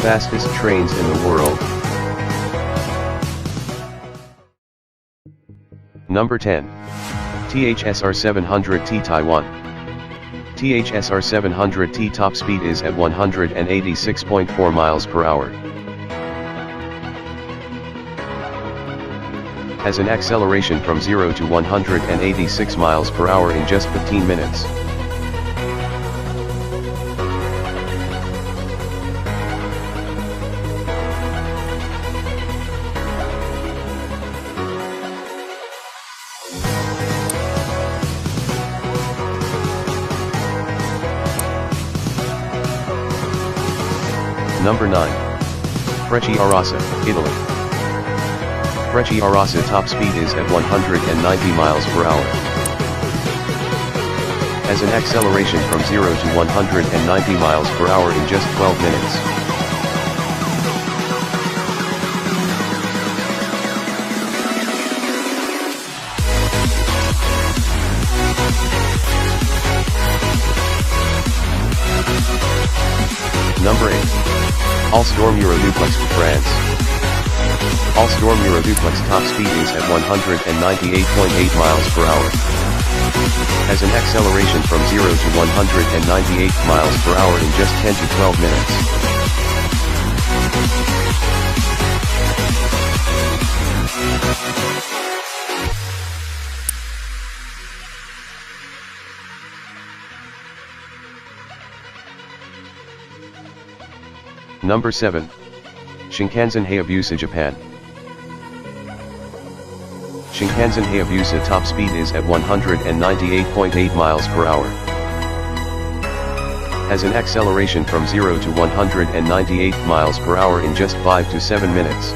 Fastest trains in the world. Number 10. THSR 700T Taiwan. THSR 700T top speed is at 186.4 miles per hour. Has an acceleration from 0 to 186 miles per hour in just 15 minutes. Number 9. Frecciarossa, Italy. Frecciarossa top speed is at 190 miles per hour. Has an acceleration from 0 to 190 miles per hour in just 12 minutes. Number 8. Alstorm Euroduplex, France. Alstorm Euroduplex top speed is at 198.8 miles per hour. Has an acceleration from 0 to 198 miles per hour in just 10 to 12 minutes. Number 7. Shinkansen Hayabusa, Japan. Shinkansen Hayabusa top speed is at 198.8 miles per hour. Has an acceleration from 0 to 198 miles per hour in just 5 to 7 minutes.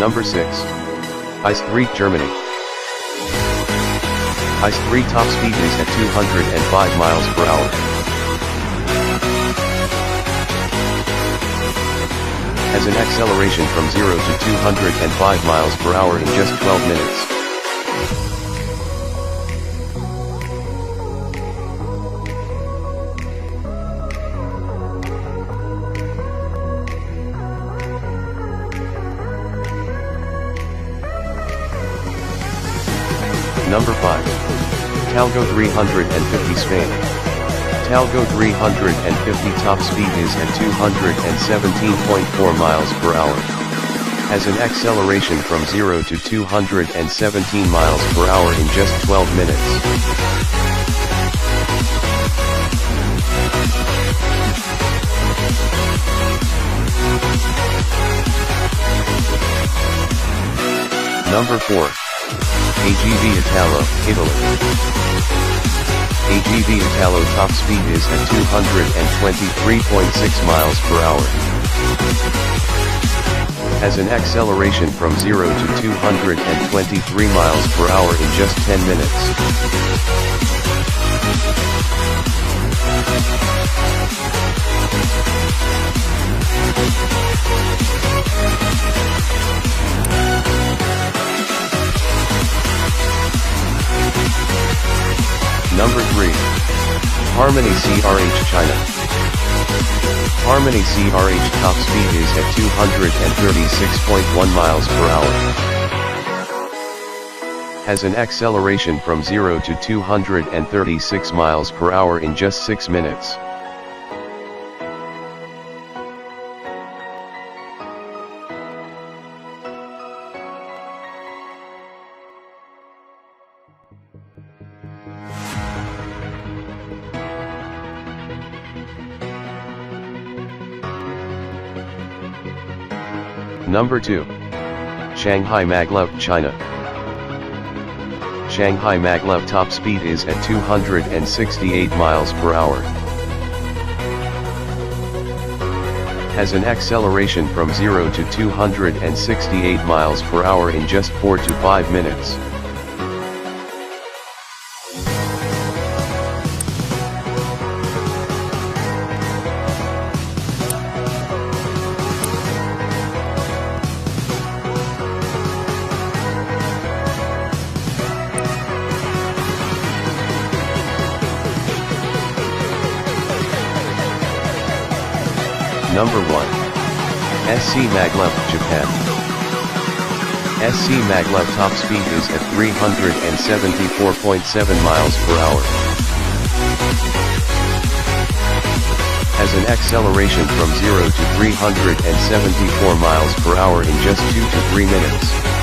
Number 6. Ice 3, Germany. Ice 3 top speed is at 205 miles per hour. Has an acceleration from 0 to 205 miles per hour in just 12 minutes. Number 5. Talgo 350, Spain. Talgo 350 top speed is at 217.4 miles per hour. Has an acceleration from 0 to 217 miles per hour in just 12 minutes. Number 4. AGV Italo, Italy. AGV Italo top speed is at 223.6 miles per hour. Has an acceleration from 0 to 223 miles per hour in just 10 minutes. Number 3. Harmony CRH, China. Harmony CRH top speed is at 236.1 miles per hour. Has an acceleration from 0 to 236 miles per hour in just 6 minutes. Number 2. Shanghai Maglev, China. Shanghai Maglev top speed is at 268 miles per hour. Has an acceleration from 0 to 268 miles per hour in just 4 to 5 minutes. Number 1. SC Maglev, Japan. SC Maglev top speed is at 374.7 miles per hour. Has an acceleration from 0 to 374 miles per hour in just 2 to 3 minutes.